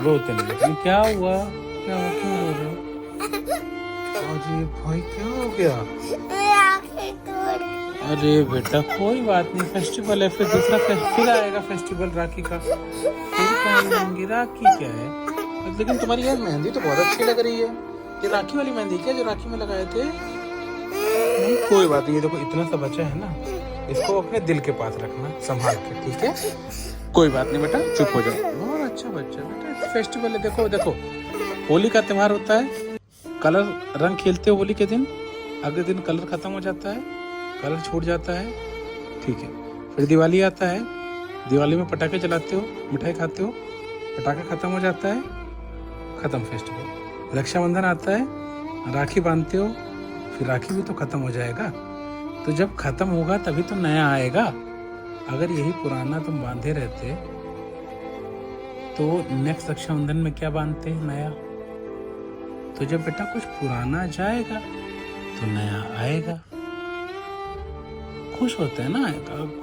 रोते नहीं, लेकिन क्या हुआ, क्या हुआ, क्यों रो रहे हो? अरे भाई क्या हो गया? अरे बेटा कोई बात नहीं, फेस्टिवल है, फिर दूसरा फिर आएगा फेस्टिवल राखी का, फिर पहनेंगे। राखी क्या है? लेकिन तुम्हारी यार मेहंदी तो बहुत अच्छी लग रही है। ये राखी वाली मेहंदी क्या जो राखी में लगाए थे? नहीं कोई बात नहीं, ये देखो इतना सा बचा है ना, इसको अपने दिल के पास रखना संभाल के, ठीक है? कोई बात नहीं बेटा, चुप हो जाओ। बहुत अच्छा बच्चा बेटा, फेस्टिवल है। देखो देखो, होली का त्योहार होता है, कलर रंग खेलते हो होली के दिन, अगले दिन कलर खत्म हो जाता है, कलर छूट जाता है, ठीक है? फिर दिवाली आता है, दिवाली में पटाखे चलाते हो, मिठाई खाते हो, पटाखा खत्म हो जाता है, खत्म फेस्टिवल। रक्षाबंधन आता है, राखी बांधते हो, फिर राखी भी तो खत्म हो जाएगा। तो जब खत्म होगा तभी तो नया आएगा। अगर यही पुराना तुम बांधे रहते तो नेक्स्ट रक्षाबंधन में क्या बांधते नया? तो जब बेटा कुछ पुराना जाएगा तो नया आएगा। खुश होते हैं ना,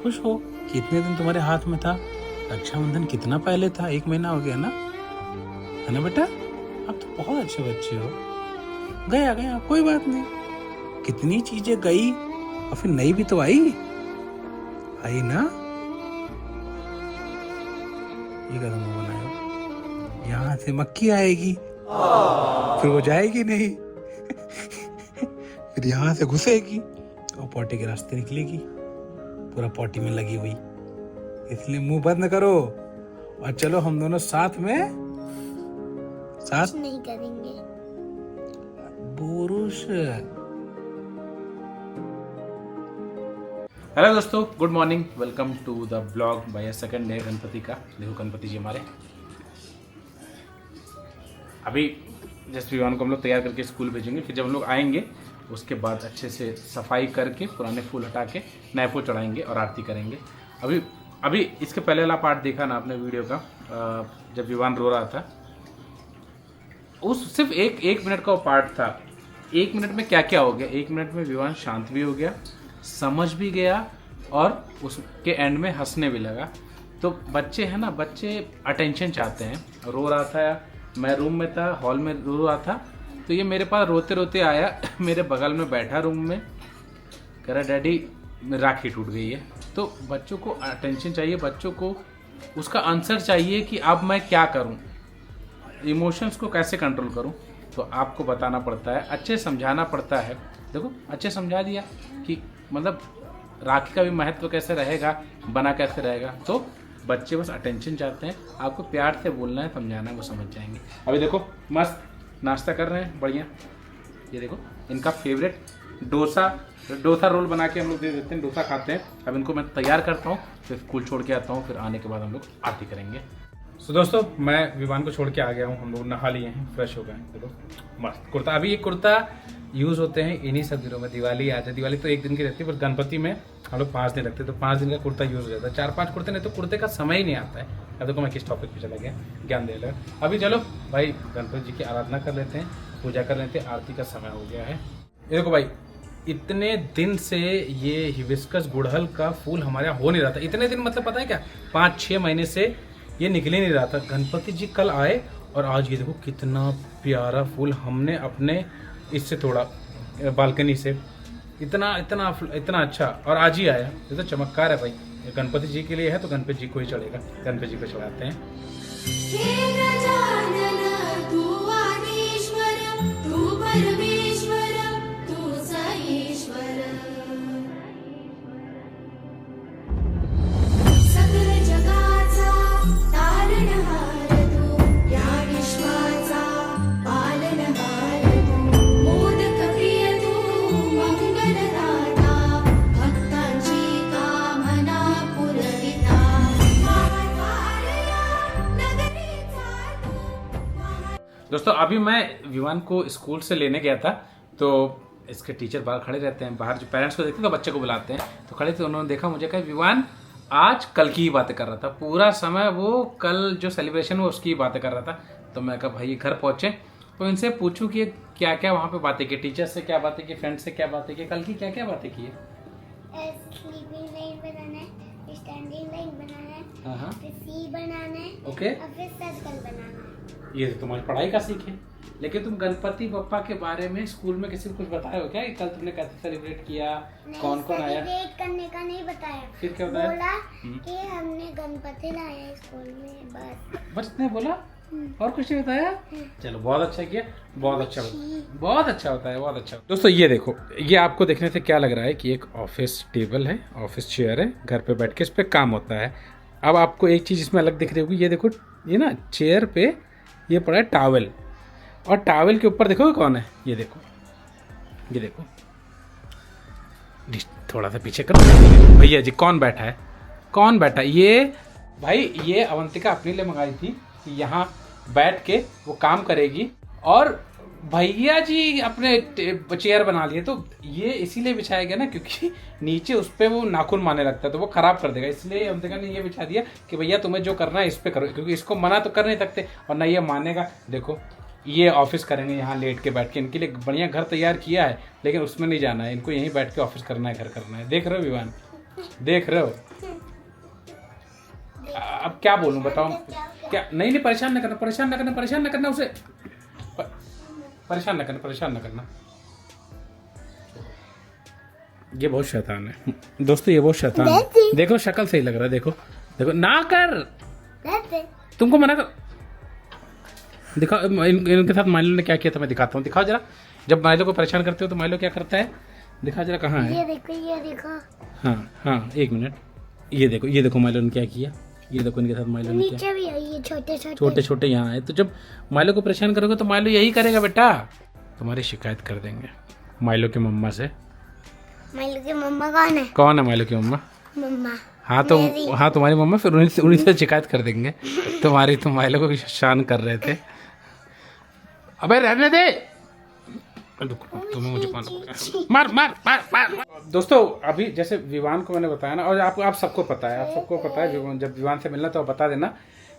खुश हो। कितने दिन तुम्हारे हाथ में था? रक्षाबंधन कितना पहले था, 1 महीना हो गया ना, है ना बेटा? अब तो बहुत अच्छे बच्चे हो। गया गया कोई बात नहीं, कितनी चीजें गई और फिर नई भी तो आई ना। ये कदम बनाओ, यहाँ से मक्खी आएगी, फिर वो जाएगी नहीं फिर यहाँ से घुसेगी और पोटी के रास्ते निकलेगी, पूरा पोटी में लगी हुई। इसलिए मुंह बंद करो और चलो हम दोनों साथ में साथ नहीं करेंगे बुरुश। हेलो दोस्तों, good morning, welcome to the blog by second day Ganpati का। देखो गणपति जी हमारे अभी जस्ट विवान को हम लोग तैयार करके स्कूल भेजेंगे। फिर जब हम लोग आएंगे उसके बाद अच्छे से सफाई करके पुराने फूल हटा के नए फूल चढ़ाएंगे और आरती करेंगे। अभी इसके पहले वाला पार्ट देखा ना आपने वीडियो का, जब विवान रो रहा था, उस सिर्फ एक मिनट का वो पार्ट था। 1 मिनट में क्या क्या हो गया? 1 मिनट में विवान शांत भी हो गया, समझ भी गया और उसके एंड में हंसने भी लगा। तो बच्चे हैं ना, बच्चे अटेंशन चाहते हैं। रो रहा था, मैं रूम में था, हॉल में रो रहा था, तो ये मेरे पास रोते रोते आया मेरे बगल में बैठा रूम में, कह रहा डैडी राखी टूट गई है। तो बच्चों को अटेंशन चाहिए, बच्चों को उसका आंसर चाहिए कि अब मैं क्या करूं, इमोशंस को कैसे कंट्रोल करूं। तो आपको बताना पड़ता है, अच्छे समझाना पड़ता है। देखो अच्छे समझा दिया कि मतलब राखी का भी महत्व कैसे रहेगा, बना कैसे रहेगा। तो बच्चे बस अटेंशन चाहते हैं, आपको प्यार से बोलना है, समझाना है, वो समझ जाएंगे। अभी देखो मस्त नाश्ता कर रहे हैं, बढ़िया। ये देखो इनका फेवरेट डोसा रोल बना के हम लोग दे देते हैं, डोसा खाते हैं। अब इनको मैं तैयार करता हूँ, फिर स्कूल छोड़ के आता हूँ, फिर आने के बाद हम लोग आरती करेंगे। तो दोस्तों मैं विवान को छोड़ के आ गया हूँ, हम लोग नहा लिए हैं, फ्रेश हो गए हैं। देखो मस्त कुर्ता, अभी ये कुर्ता यूज़ होते हैं इन्हीं सब दिनों में। दिवाली आ जाए, दिवाली तो 1 दिन की रहती है, पर गणपति में हम लोग 5 दिन रखते हैं, तो 5 दिन का कुर्ता यूज़ हो जाता है। 4-5 कुर्ते, नहीं तो कुर्ते का समय ही नहीं आता है। अब देखो मैं किस टॉपिक पे चला गया, ज्ञान दे लगा। अभी चलो भाई गणपति जी की आराधना कर लेते हैं, पूजा कर लेते हैं, आरती का समय हो गया है। ये देखो भाई, इतने दिन से ये हिबिस्कस गुड़हल का फूल हमारे यहाँ हो नहीं रहा था। इतने दिन मतलब पता है क्या, 5-6 महीने से ये निकल ही नहीं रहा था। गणपति जी कल आए और आज ये देखो कितना प्यारा फूल हमने अपने इससे तोड़ा, बालकनी से। इतना इतना इतना अच्छा, और आज ही आया। ये तो चमत्कार है भाई, ये गणपति जी के लिए है तो गणपति जी को ही चढ़ेगा, गणपति जी को चढ़ाते हैं। दोस्तों अभी मैं विवान को स्कूल से लेने गया था, तो इसके टीचर बाहर खड़े रहते हैं, बाहर जो पेरेंट्स को देखते हैं तो बच्चे को बुलाते हैं, तो खड़े थे। उन्होंने देखा मुझे, कहा विवान आज कल की ही बातें कर रहा था, पूरा समय वो कल जो सेलिब्रेशन हुआ उसकी बातें कर रहा था। तो मैं कहा भाई घर पहुंचे तो इनसे पूछूं कि क्या क्या वहाँ पे बातें की, टीचर से क्या बातें की, फ्रेंड से क्या बातें की, कल की क्या क्या बातें की है। स्लीपिंग लाइन बनाना है, स्टैंडिंग लाइन बनाना है, हाँ फिर सी बनाना है, ओके, और फिर सर्कल बनाना है। ये तो तुम्हारी पढ़ाई का सीखे। लेकिन तुम गणपति बप्पा के बारे में स्कूल में किसी को कुछ बताया हो क्या कि कल तुमने कैसे सेलिब्रेट किया, कौन कौन आया? सेलिब्रेट करने का नहीं बताया। फिर क्या बताया? बोला कि हमने गणपति लाया स्कूल में, बस इतने बोला और कुछ नहीं बताया? चलो बहुत अच्छा किया, बहुत अच्छा होता है, बहुत अच्छा। दोस्तों ये देखो, ये आपको देखने से क्या लग रहा है कि एक ऑफिस टेबल है, ऑफिस चेयर है, घर पे बैठ के इस पे काम होता है। अब आपको एक चीज़ इसमें अलग दिख रही होगी, ये देखो, ये ना चेयर पे ये पड़ा है टॉवल, और टॉवल के ऊपर देखो कौन है, ये देखो, ये देखो, थोड़ा सा पीछे करो भैया जी, कौन बैठा है, कौन बैठा है? ये भाई, ये अवंतिका अपने लिए मंगाई थी कि यहाँ बैठ के वो काम करेगी, और भैया जी अपने चेयर बना लिए। तो ये इसीलिए बिछाया गया ना, क्योंकि नीचे उस पर वो नाखून मारने लगता है तो वो खराब कर देगा, इसलिए अवंतिका ने ये बिछा दिया कि भैया तुम्हें जो करना है इस पे करो, क्योंकि इसको मना तो कर नहीं सकते और ना ये मानेगा। देखो ये ऑफिस करेंगे यहाँ लेट के बैठ के, इनके लिए बढ़िया घर तैयार किया है, लेकिन उसमें नहीं जाना है, इनको यहीं बैठ के ऑफिस करना है, घर करना है। देख रहे हो विवान, देख रहे हो? अब क्या बोलूं बताओ? क्या? नहीं परेशान न करना, परेशान न करना उसे, परेशान न करना। ये बहुत शैतान है दोस्तों, ये बहुत शैतान है। देखो शक्ल सही लग रहा है, देखो देखो, ना कर, तुमको मना कर। दिखाओ इनके साथ माइलो ने क्या किया था, मैं दिखाता हूँ, दिखाओ जरा। जब माइलो को परेशान करते हो तो माइलो क्या करता है, दिखा जरा, कहाँ है? ये देखो, ये देखो। हाँ एक मिनट, ये देखो माइलो ने क्या किया, ये देखो इनके साथ माइलो ने नीचे भी है, ये छोटे छोटे यहाँ है। तो जब माइलो को परेशान करोगे तो माइलो यही करेगा बेटा, तुम्हारी शिकायत कर देंगे माइलो की मम्मा से। माइलो की मम्मा कौन है? कौन है माइलो की मम्मा? मम्मा। हाँ तो हाँ, तुम्हारी मम्मा, फिर उन्हीं से शिकायत कर देंगे तुम्हारी। तुम माइलो को शान कर रहे थे, अबे रहने दे, तुम्हें मुझे मार। दोस्तों अभी जैसे विवान को मैंने बताया ना, और आप सबको पता है, जब विवान से मिलना तो बता देना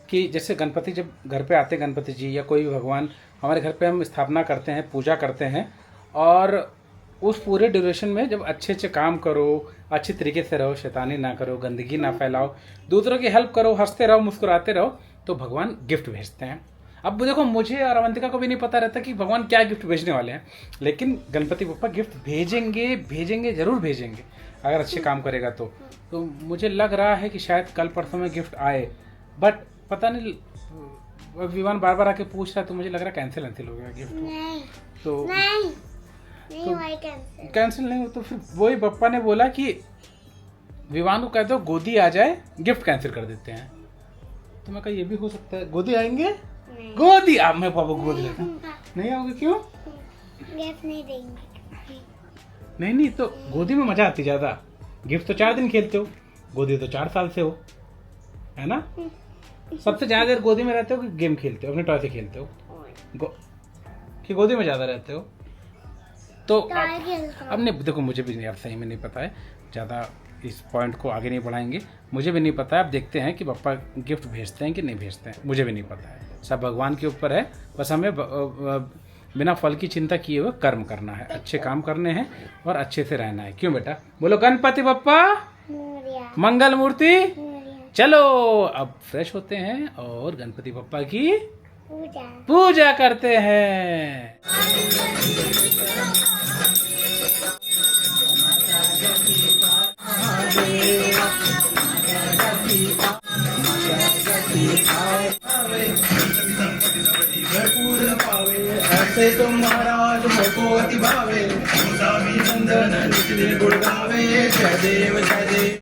कि जैसे गणपति जब घर पे आते हैं, गणपति जी या कोई भी भगवान हमारे घर पे हम स्थापना करते हैं, पूजा करते हैं, और उस पूरे ड्यूरेशन में जब अच्छे काम करो, अच्छे तरीके से रहो, शैतानी ना करो, गंदगी ना फैलाओ, दूसरों की हेल्प करो, हंसते रहो, मुस्कुराते रहो, तो भगवान गिफ्ट भेजते हैं। अब देखो, मुझे और अवंतिका को भी नहीं पता रहता कि भगवान क्या गिफ्ट भेजने वाले हैं, लेकिन गणपति बप्पा गिफ्ट भेजेंगे, जरूर भेजेंगे अगर अच्छे काम करेगा तो मुझे लग रहा है कि शायद कल परसों में गिफ्ट आए, बट पता नहीं, विवान बार बार आके पूछ रहा है, तो मुझे लग रहा है कैंसिल हो गया गिफ्ट। नहीं, कैंसिल नहीं हो, तो फिर वही बप्पा ने बोला कि विवान को कह दो गोदी आ जाए, गिफ्ट कैंसिल कर देते हैं। तो मैं कहा ये भी हो सकता है, गोदी आएंगे, गोदी आप, मैं पापा गोदी लेता हूँ। नहीं आओगे? क्यों? गिफ्ट नहीं देंगे। नहीं तो गोदी में मजा आती ज्यादा, गिफ्ट तो 4 दिन खेलते हो, गोदी तो 4 साल से हो, है ना? सबसे ज्यादा देर गोदी में रहते हो कि गेम खेलते हो, अपने टॉय से खेलते हो, कि गोदी में ज्यादा रहते हो? तो अब नहीं, देखो मुझे भी यार सही में नहीं पता है, ज़्यादा इस पॉइंट को आगे नहीं बढ़ाएंगे, मुझे भी नहीं पता है। अब देखते हैं कि पापा गिफ्ट भेजते हैं कि नहीं भेजते हैं, मुझे भी नहीं पता है, सब भगवान के ऊपर है। बस हमें बिना फल की चिंता किए हुए कर्म करना है, अच्छे काम करने हैं और अच्छे से रहना है। क्यों बेटा? बोलो गणपति बप्पा मंगल मूर्ति। चलो अब फ्रेश होते हैं और गणपति बप्पा की पूजा करते हैं। ऐसे तो महाराज मोको अति भावे, गुड़ गावे, जय देव जय देव।